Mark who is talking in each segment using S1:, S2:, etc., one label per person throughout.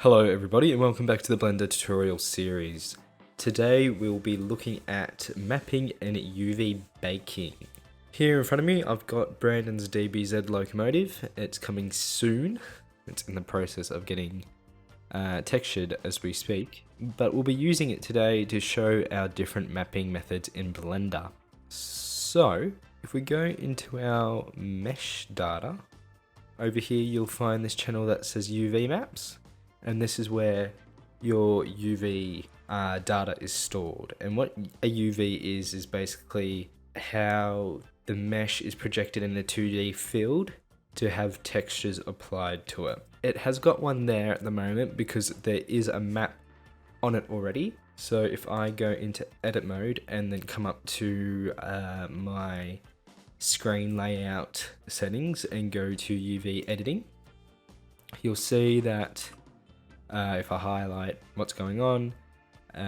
S1: Hello everybody and welcome back to the Blender tutorial series. Today we'll be looking at mapping and UV baking. Here in front of me I've got Brandon's DBZ locomotive. It's coming soon. It's in the process of getting textured as we speak, but we'll be using it today to show our different mapping methods in Blender. So if we go into our mesh data, over here you'll find this channel that says UV maps. And this is where your UV data is stored. And what a UV is basically how the mesh is projected in a 2D field to have textures applied to it. It has got one there at the moment because there is a map on it already. So if I go into edit mode and then come up to my screen layout settings and go to UV editing, you'll see that if I highlight what's going on,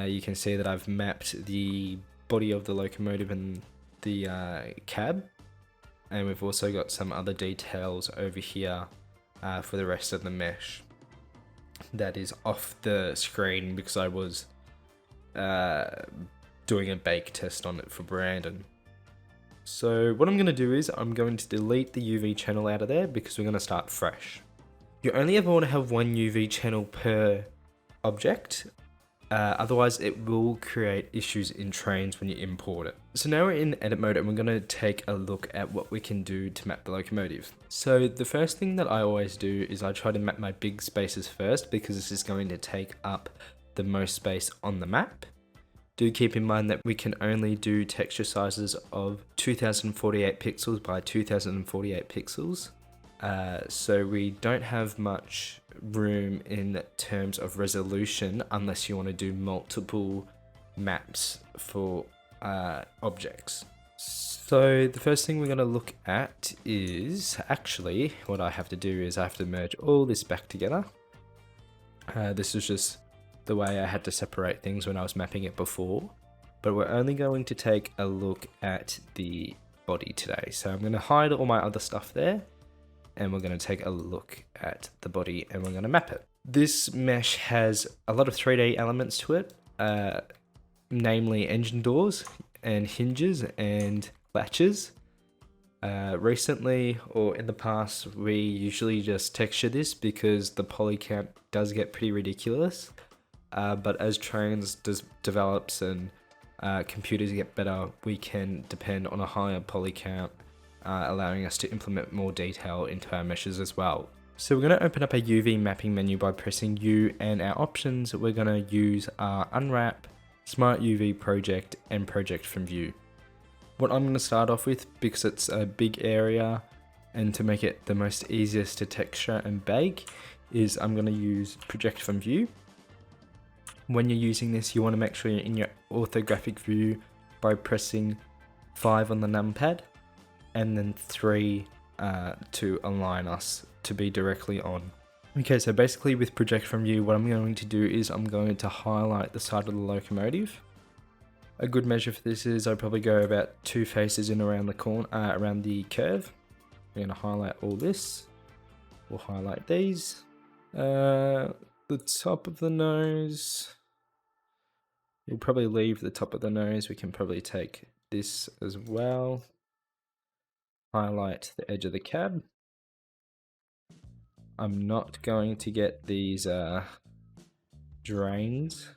S1: you can see that I've mapped the body of the locomotive and the cab, and we've also got some other details over here for the rest of the mesh that is off the screen because I was doing a bake test on it for Brandon. So what I'm going to do is I'm going to delete the UV channel out of there because we're going to start fresh. You only ever want to have one UV channel per object, otherwise it will create issues in Trainz when you import it. So now we're in edit mode and we're going to take a look at what we can do to map the locomotive. So the first thing that I always do is I try to map my big spaces first because this is going to take up the most space on the map. Do keep in mind that we can only do texture sizes of 2048 pixels by 2048 pixels. So we don't have much room in terms of resolution unless you want to do multiple maps for objects. So the first thing we're going to look at is actually what I have to do is I have to merge all this back together. This is just the way I had to separate things when I was mapping it before, but we're only going to take a look at the body today. So I'm going to hide all my other stuff there, and we're going to take a look at the body and we're going to map it. This mesh has a lot of 3D elements to it, namely engine doors and hinges and latches. Recently, or in the past, we usually just texture this because the poly count does get pretty ridiculous. But as Trainz develops and computers get better, we can depend on a higher poly count, allowing us to implement more detail into our meshes as well. So we're going to open up a UV mapping menu by pressing U, and our options we're going to use are Unwrap, Smart UV Project, and Project from View. What I'm going to start off with, because it's a big area and to make it the most easiest to texture and bake, is I'm going to use Project from View. When you're using this, you want to make sure you're in your orthographic view by pressing 5 on the numpad, and then 3 to align us to be directly on. Okay, so basically with Project from View, what I'm going to do is I'm going to highlight the side of the locomotive. A good measure for this is I probably go about 2 faces in around the corner, around the curve. We're going to highlight all this. We'll highlight these. The top of the nose. We'll probably leave the top of the nose. We can probably take this as well. Highlight the edge of the cab. I'm not going to get these drains.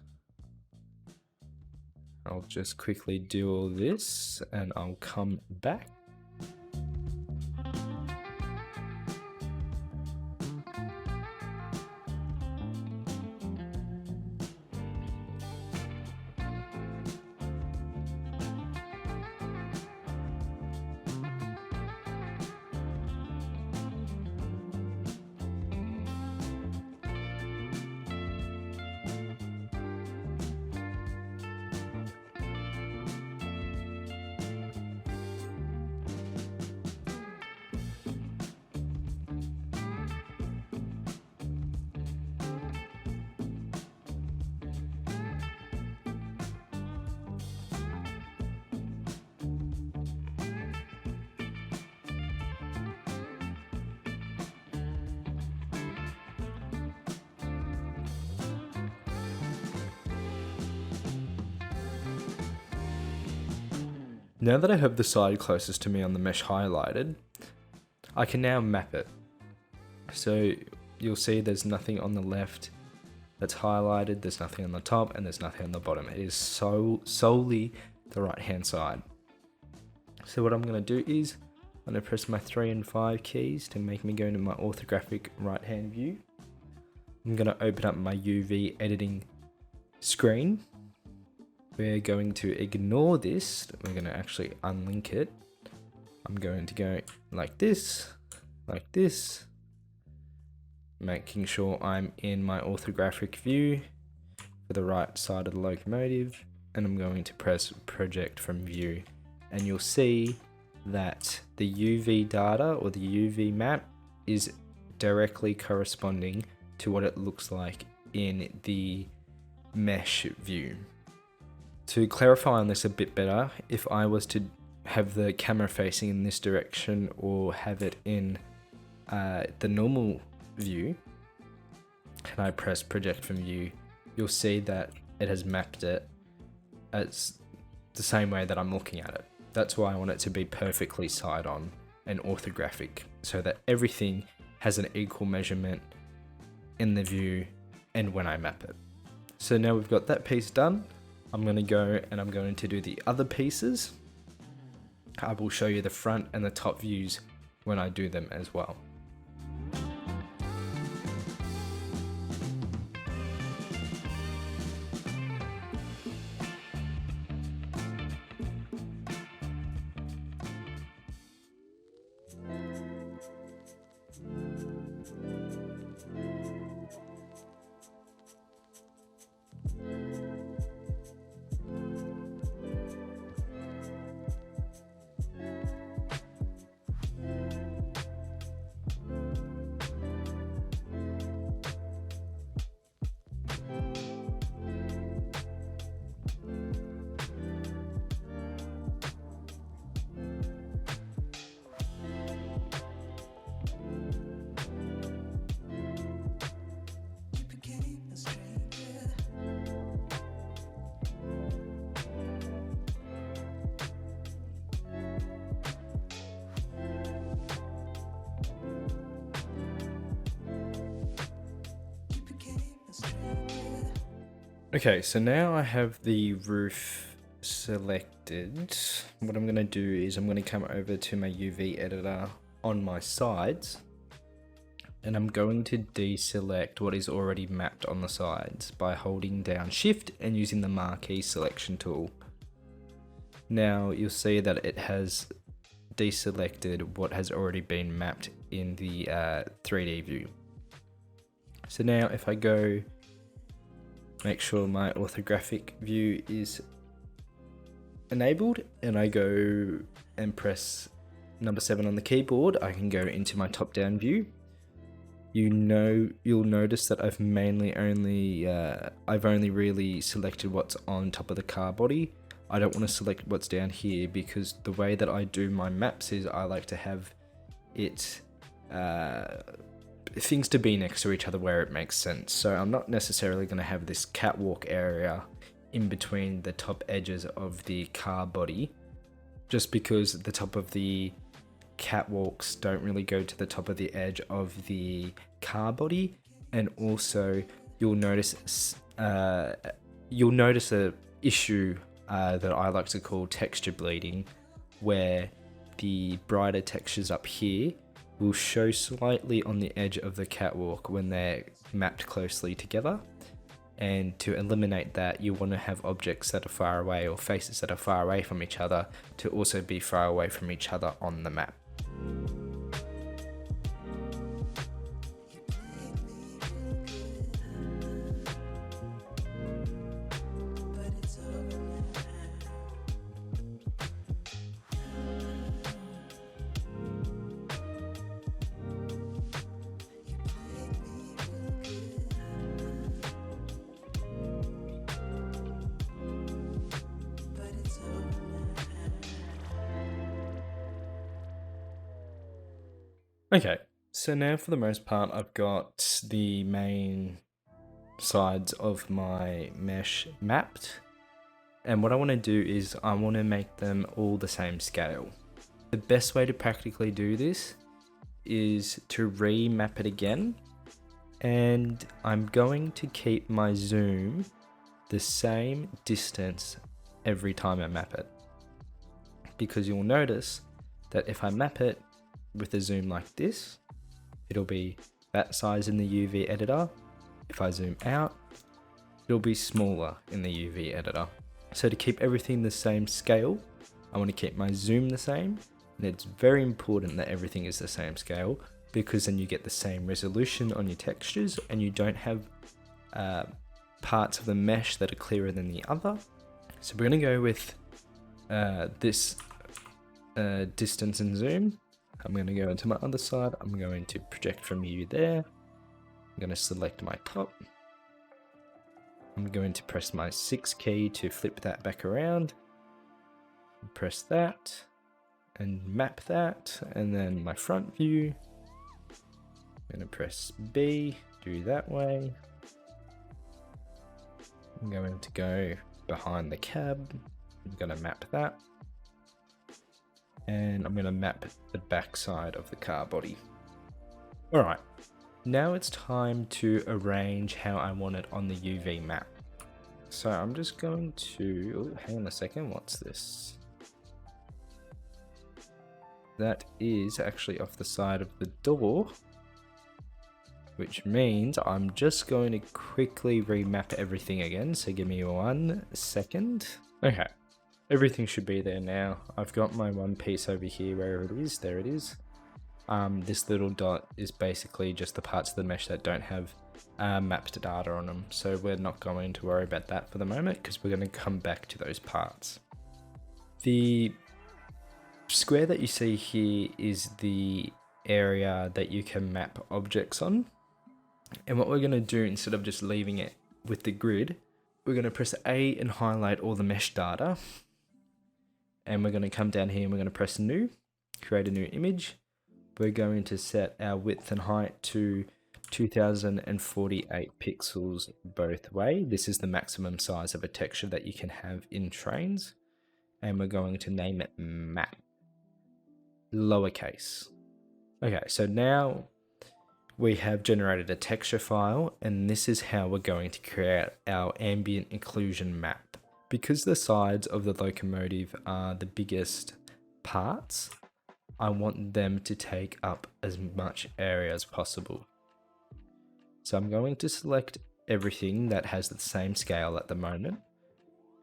S1: I'll just quickly do all this and I'll come back. Now that I have the side closest to me on the mesh highlighted, I can now map it. So you'll see there's nothing on the left that's highlighted, there's nothing on the top, and there's nothing on the bottom. It is solely the right hand side. So what I'm going to do is I'm going to press my 3 and 5 keys to make me go into my orthographic right hand view. I'm going to open up my UV editing screen. We're going to ignore this, we're going to actually unlink it. I'm going to go like this, making sure I'm in my orthographic view for the right side of the locomotive, and I'm going to press project from view, and you'll see that the UV data or the UV map is directly corresponding to what it looks like in the mesh view. To clarify on this a bit better, if I was to have the camera facing in this direction or have it in the normal view, and I press project from view, you'll see that it has mapped it as the same way that I'm looking at it. That's why I want it to be perfectly side on and orthographic, so that everything has an equal measurement in the view and when I map it. So now we've got that piece done, I'm going to go and I'm going to do the other pieces. I will show you the front and the top views when I do them as well. Okay, so now I have the roof selected. What I'm going to do is I'm going to come over to my UV editor on my sides, and I'm going to deselect what is already mapped on the sides by holding down Shift and using the marquee selection tool. Now you'll see that it has deselected what has already been mapped in the 3D view. So now if I go make sure my orthographic view is enabled and I go and press number 7 on the keyboard, I can go into my top down view. You'll notice that I've only really selected what's on top of the car body. I don't want to select what's down here because the way that I do my maps is I like to have it things to be next to each other where it makes sense. So I'm not necessarily going to have this catwalk area in between the top edges of the car body, just because the top of the catwalks don't really go to the top of the edge of the car body. And also you'll notice a issue that I like to call texture bleeding, where the brighter textures up here will show slightly on the edge of the catwalk when they're mapped closely together. And to eliminate that, you want to have objects that are far away or faces that are far away from each other to also be far away from each other on the map. Okay, so now for the most part I've got the main sides of my mesh mapped. And what I want to do is I want to make them all the same scale. The best way to practically do this is to remap it again. And I'm going to keep my zoom the same distance every time I map it. Because you'll notice that if I map it with a zoom like this, it'll be that size in the UV editor. If I zoom out, it'll be smaller in the UV editor. So to keep everything the same scale, I want to keep my zoom the same. And it's very important that everything is the same scale, because then you get the same resolution on your textures and you don't have parts of the mesh that are clearer than the other. So we're going to go with this distance and zoom. I'm going to go into my other side. I'm going to project from you there. I'm going to select my top. I'm going to press my 6 key to flip that back around. Press that and map that, and then my front view. I'm going to press B, do that way. I'm going to go behind the cab. I'm going to map that. And I'm going to map the back side of the car body. Alright, now it's time to arrange how I want it on the UV map. So I'm just going to, hang on a second, what's this? That is actually off the side of the door, which means I'm just going to quickly remap everything again. So give me 1 second. Okay, everything should be there now. I've got my one piece over here where it is. There it is. This little dot is basically just the parts of the mesh that don't have mapped data on them. So we're not going to worry about that for the moment, because we're going to come back to those parts. The square that you see here is the area that you can map objects on. And what we're going to do, instead of just leaving it with the grid, we're going to press A and highlight all the mesh data. And we're going to come down here and we're going to press new, create a new image. We're going to set our width and height to 2048 pixels both way. This is the maximum size of a texture that you can have in Trainz. And we're going to name it map, lowercase. Okay, so now we have generated a texture file, and this is how we're going to create our ambient occlusion map. Because the sides of the locomotive are the biggest parts, I want them to take up as much area as possible. So I'm going to select everything that has the same scale at the moment,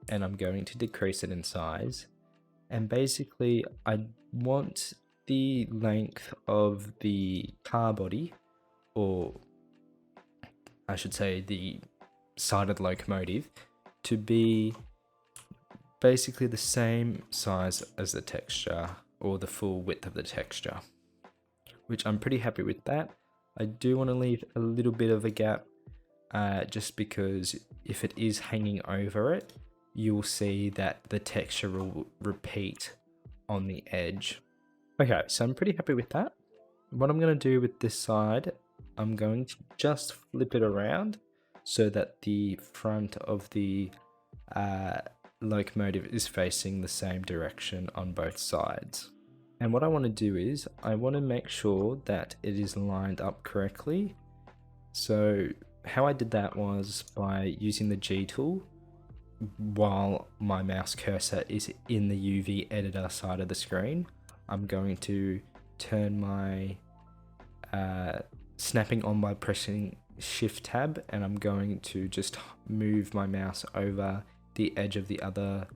S1: and I'm going to decrease it in size. And basically I want the length of the car body, or I should say the side of the locomotive, to be basically the same size as the texture, or the full width of the texture, which I'm pretty happy with that. I do want to leave a little bit of a gap, just because if it is hanging over it, you'll see that the texture will repeat on the edge. Okay, so I'm pretty happy with that. What I'm going to do with this side, I'm going to just flip it around so that the front of the locomotive is facing the same direction on both sides. And what I want to do is I want to make sure that it is lined up correctly. So how I did that was by using the G tool while my mouse cursor is in the UV editor side of the screen. I'm going to turn my snapping on by pressing Shift Tab, and I'm going to just move my mouse over the edge of the other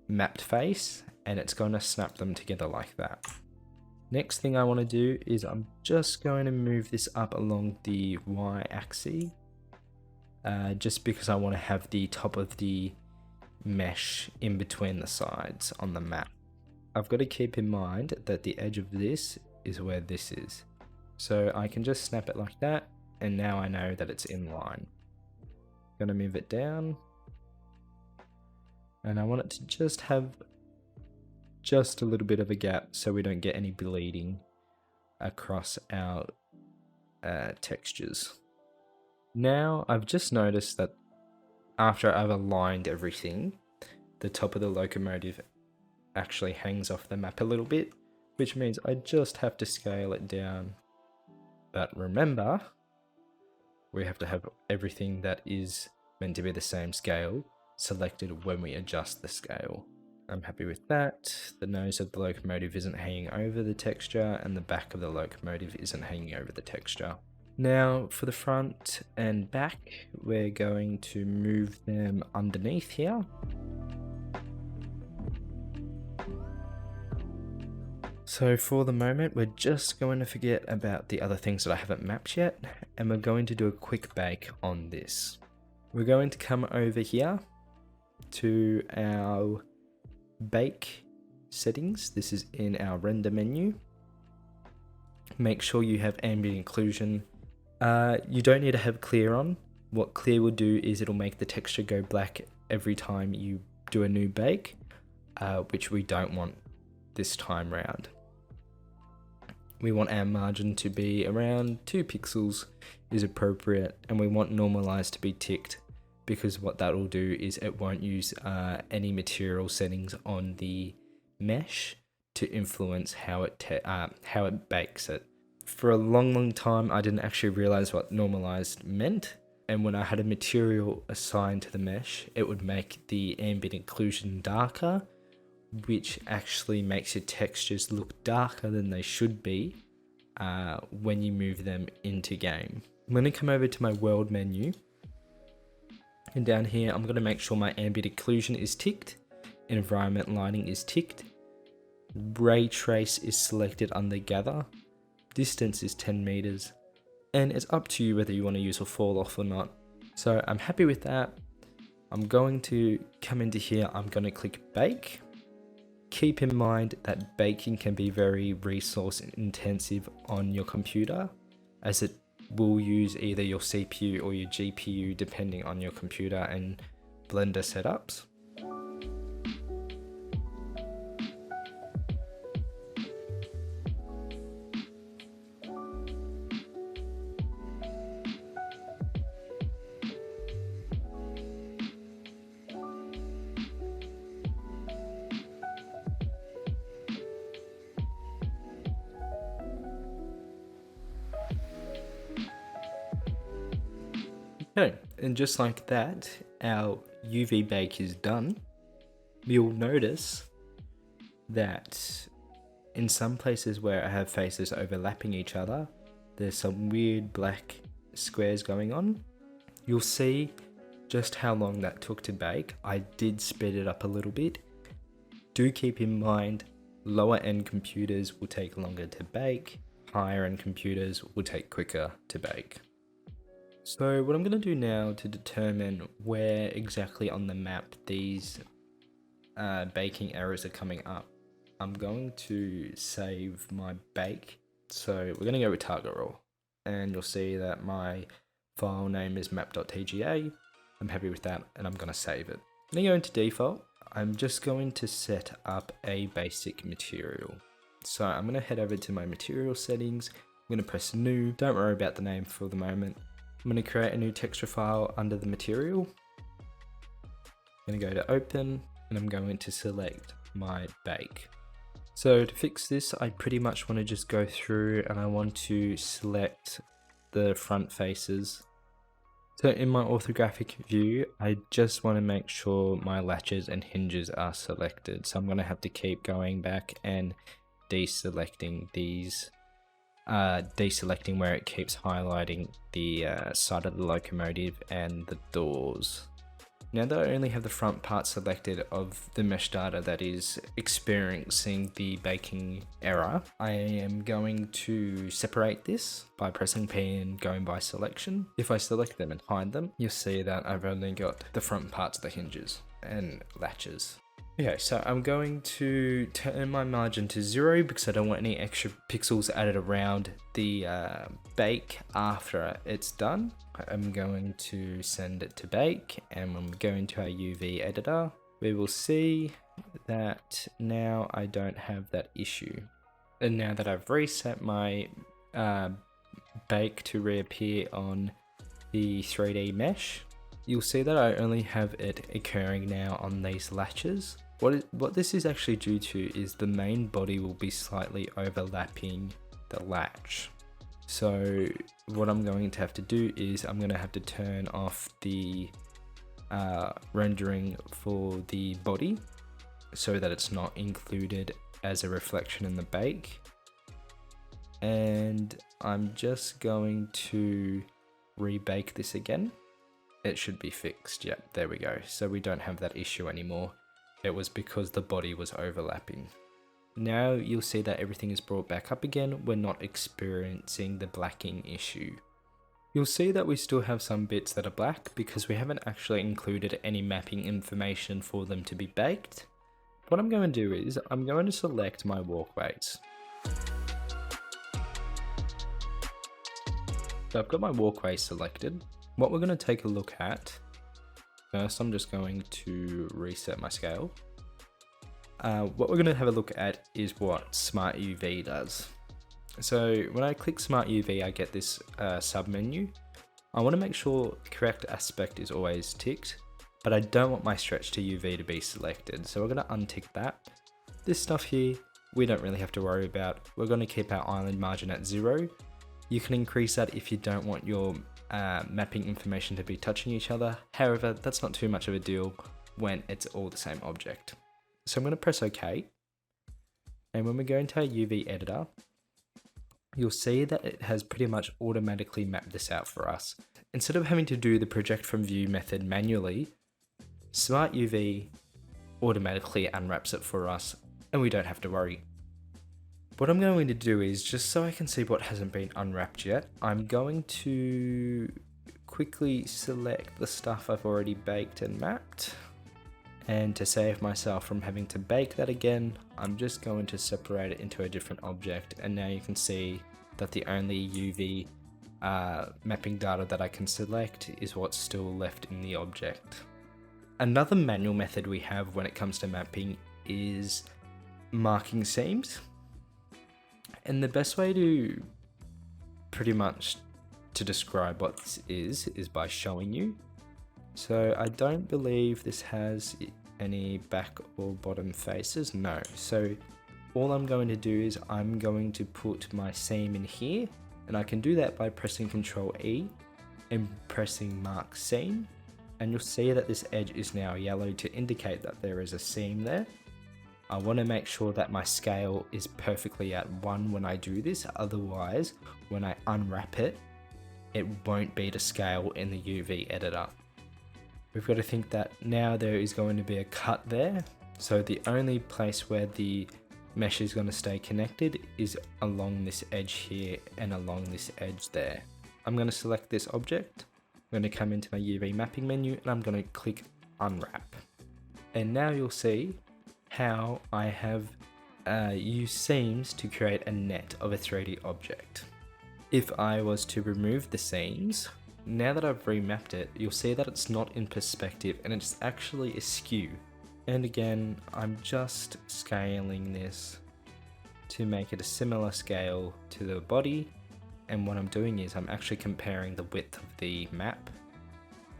S1: mapped face, and it's going to snap them together like that. Next thing I want to do is I'm just going to move this up along the Y axis, just because I want to have the top of the mesh in between the sides on the map. I've got to keep in mind that the edge of this is where this is. So I can just snap it like that, and now I know that it's in line. I'm gonna move it down, and I want it to just have just a little bit of a gap so we don't get any bleeding across our textures. Now I've just noticed that after I've aligned everything, the top of the locomotive actually hangs off the map a little bit, which means I just have to scale it down. But remember, we have to have everything that is meant to be the same scale selected when we adjust the scale. I'm happy with that. The nose of the locomotive isn't hanging over the texture, and the back of the locomotive isn't hanging over the texture. Now for the front and back, we're going to move them underneath here. So for the moment, we're just going to forget about the other things that I haven't mapped yet, and we're going to do a quick bake on this. We're going to come over here to our bake settings. This is in our render menu. Make sure you have ambient occlusion. You don't need to have clear on. What clear will do is it'll make the texture go black every time you do a new bake, which we don't want this time round. We want our margin to be around 2 pixels is appropriate, and we want normalize to be ticked, because what that will do is it won't use any material settings on the mesh to influence how it bakes it. For a long time, I didn't actually realize what normalized meant, and when I had a material assigned to the mesh, it would make the ambient occlusion darker, which actually makes your textures look darker than they should be when you move them into game. I'm going to come over to my world menu, and down here I'm going to make sure my ambient occlusion is ticked, environment lighting is ticked, ray trace is selected under gather, distance is 10 meters, and it's up to you whether you want to use a fall off or not. So I'm happy with that. I'm going to come into here, I'm going to click bake. Keep in mind that baking can be very resource intensive on your computer, as it will use either your CPU or your GPU depending on your computer and Blender setups. Okay, and just like that, our UV bake is done. You'll notice that in some places where I have faces overlapping each other, there's some weird black squares going on. You'll see just how long that took to bake. I did speed it up a little bit. Do keep in mind, lower end computers will take longer to bake, higher end computers will take quicker to bake. So what I'm going to do now to determine where exactly on the map these baking errors are coming up, I'm going to save my bake. So we're going to go with target raw, and you'll see that my file name is map.tga. I'm happy with that, and I'm going to save it. I'm going to go into default. I'm just going to set up a basic material. So I'm going to head over to my material settings. I'm going to press new. Don't worry about the name for the moment. I'm going to create a new texture file under the material. I'm going to go to open, and I'm going to select my bake. So to fix this, I pretty much want to just go through and I want to select the front faces. So in my orthographic view, I just want to make sure my latches and hinges are selected. So I'm going to have to keep going back and deselecting these. Deselecting where it keeps highlighting the side of the locomotive and the doors. Now that I only have the front part selected of the mesh data that is experiencing the baking error, I am going to separate this by pressing P and going by selection. If I select them and hide them, you'll see that I've only got the front parts of the hinges and latches. Okay, so I'm going to turn my margin to 0 because I don't want any extra pixels added around the bake after it's done. I'm going to send it to bake, and when we go into our UV editor, we will see that now I don't have that issue. And now that I've reset my bake to reappear on the 3D mesh, you'll see that I only have it occurring now on these latches. What this is actually due to is the main body will be slightly overlapping the latch. So what I'm going to have to do is I'm going to have to turn off the rendering for the body so that it's not included as a reflection in the bake. And I'm just going to rebake this again. It should be fixed. Yep, there we go. So we don't have that issue anymore. It was because the body was overlapping. Now you'll see that everything is brought back up again. We're not experiencing the blacking issue. You'll see that we still have some bits that are black because we haven't actually included any mapping information for them to be baked. What I'm going to do is I'm going to select my walkways. So I've got my walkway selected. What we're going to take a look at, first I'm just going to reset my scale. What we're going to have a look at is what Smart UV does. So when I click Smart UV, I get this sub menu. I want to make sure correct aspect is always ticked, but I don't want my stretch to UV to be selected. So we're going to untick that. This stuff here, we don't really have to worry about. We're going to keep our island margin at 0. You can increase that if you don't want your mapping information to be touching each other. However, that's not too much of a deal when it's all the same object. So I'm going to press OK. And when we go into our UV editor, you'll see that it has pretty much automatically mapped this out for us. Instead of having to do the project from view method manually, Smart UV automatically unwraps it for us and we don't have to worry. What I'm going to do is, just so I can see what hasn't been unwrapped yet, I'm going to quickly select the stuff I've already baked and mapped. And to save myself from having to bake that again, I'm just going to separate it into a different object. And now you can see that the only UV mapping data that I can select is what's still left in the object. Another manual method we have when it comes to mapping is marking seams. And the best way to pretty much to describe what this is by showing you. So I don't believe this has any back or bottom faces, no. So all I'm going to do is I'm going to put my seam in here, and I can do that by pressing Ctrl E and pressing mark seam. And you'll see that this edge is now yellow to indicate that there is a seam there. I want to make sure that my scale is perfectly at 1 when I do this, otherwise when I unwrap it, it won't be to scale in the UV editor. We've got to think that now there is going to be a cut there, so the only place where the mesh is going to stay connected is along this edge here and along this edge there. I'm going to select this object, I'm going to come into my UV mapping menu and I'm going to click Unwrap. And now you'll see how I have used seams to create a net of a 3D object. If I was to remove the seams, now that I've remapped it, you'll see that it's not in perspective and it's actually askew. And again, I'm just scaling this to make it a similar scale to the body. And what I'm doing is I'm actually comparing the width of the map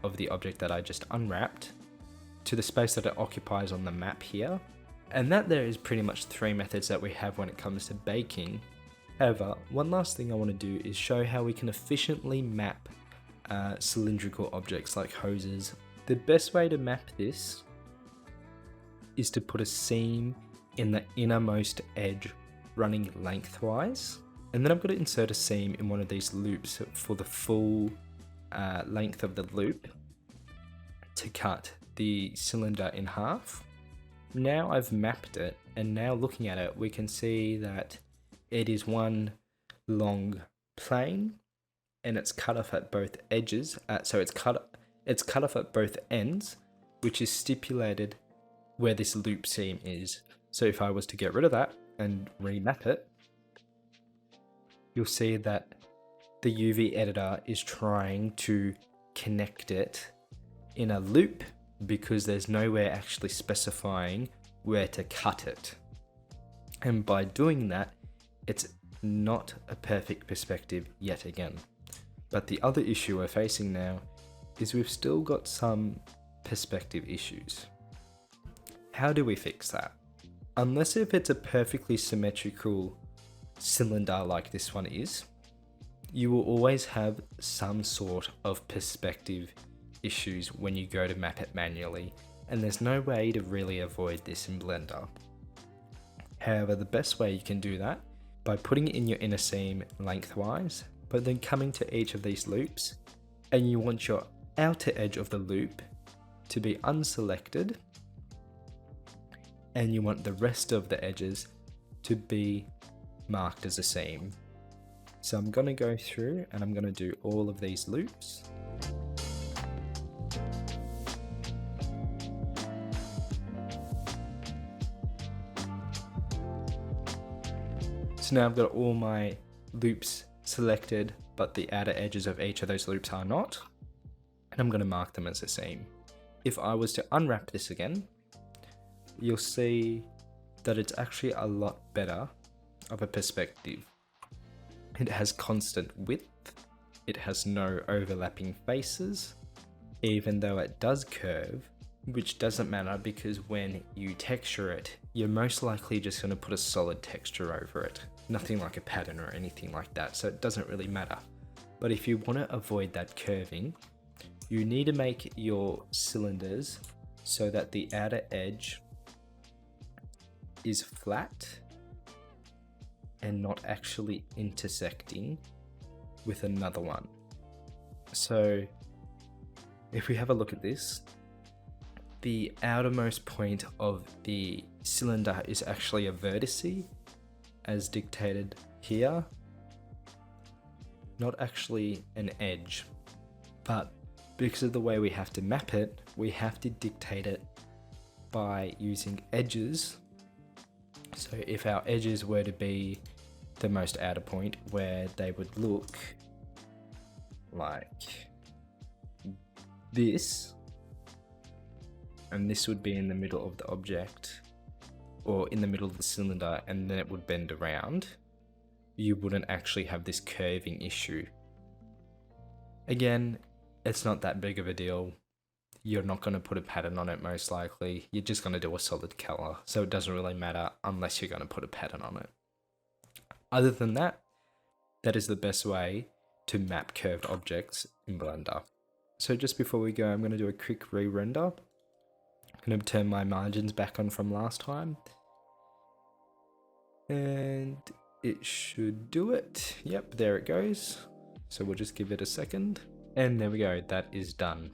S1: of the object that I just unwrapped to the space that it occupies on the map here. And that there is pretty much 3 methods that we have when it comes to baking. However, one last thing I want to do is show how we can efficiently map cylindrical objects like hoses. The best way to map this is to put a seam in the innermost edge running lengthwise. And then I'm going to insert a seam in one of these loops for the full length of the loop to cut the cylinder in half. Now I've mapped it, and now looking at it, we can see that it is one long plane and it's cut off at both edges. So it's cut off at both ends, which is stipulated where this loop seam is. So if I was to get rid of that and remap it, you'll see that the UV editor is trying to connect it in a loop because there's nowhere actually specifying where to cut it. And by doing that, it's not a perfect perspective yet again. But the other issue we're facing now is we've still got some perspective issues. How do we fix that? Unless if it's a perfectly symmetrical cylinder like this one is, you will always have some sort of perspective issues when you go to map it manually, and there's no way to really avoid this in Blender. However, the best way you can do that by putting in your inner seam lengthwise, but then coming to each of these loops, and you want your outer edge of the loop to be unselected, and you want the rest of the edges to be marked as a seam. So I'm going to go through and I'm going to do all of these loops. So now I've got all my loops selected, but the outer edges of each of those loops are not, and I'm going to mark them as a seam. If I was to unwrap this again, you'll see that it's actually a lot better of a perspective. It has constant width, it has no overlapping faces, even though it does curve, which doesn't matter because when you texture it, you're most likely just going to put a solid texture over it, nothing like a pattern or anything like that, so it doesn't really matter. But if you want to avoid that curving, you need to make your cylinders so that the outer edge is flat and not actually intersecting with another one. So if we have a look at this, the outermost point of the cylinder is actually a vertice as dictated here, not actually an edge, but because of the way we have to map it, we have to dictate it by using edges. So if our edges were to be the most outer point, where they would look like this, and this would be in the middle of the object, or in the middle of the cylinder, and then it would bend around, you wouldn't actually have this curving issue. Again, it's not that big of a deal. You're not going to put a pattern on it most likely. You're just going to do a solid color, so it doesn't really matter unless you're going to put a pattern on it. Other than that, that is the best way to map curved objects in Blender. So just before we go, I'm going to do a quick re-render. I'm going to turn my margins back on from last time. And it should do it. Yep, there it goes. So we'll just give it a second. And there we go, that is done.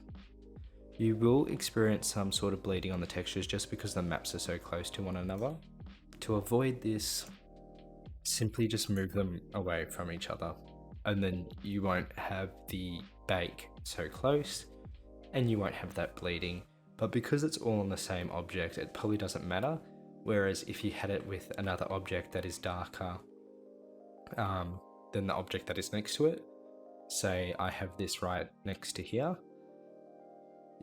S1: You will experience some sort of bleeding on the textures just because the maps are so close to one another. To avoid this, simply just move them away from each other, and then you won't have the bake so close and you won't have that bleeding. But because it's all on the same object, it probably doesn't matter. Whereas if you had it with another object that is darker than the object that is next to it, say I have this right next to here,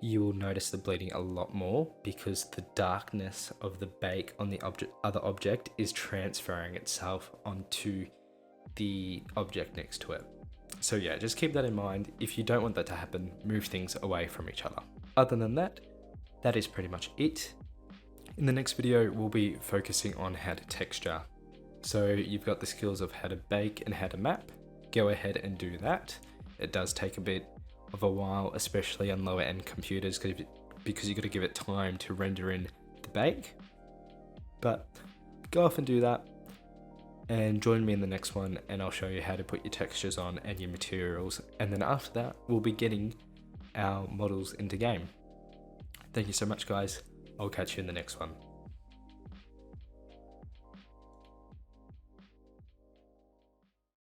S1: you will notice the bleeding a lot more because the darkness of the bake on the other object is transferring itself onto the object next to it. So yeah, just keep that in mind. If you don't want that to happen, move things away from each other. Other than that, that is pretty much it. In the next video, we'll be focusing on how to texture. So you've got the skills of how to bake and how to map. Go ahead and do that. It does take a bit of a while, especially on lower end computers, because you've got to give it time to render in the bake. But go off and do that, and join me in the next one, and I'll show you how to put your textures on and your materials. And then after that, we'll be getting our models into game. Thank you so much, guys. I'll catch you in the next one.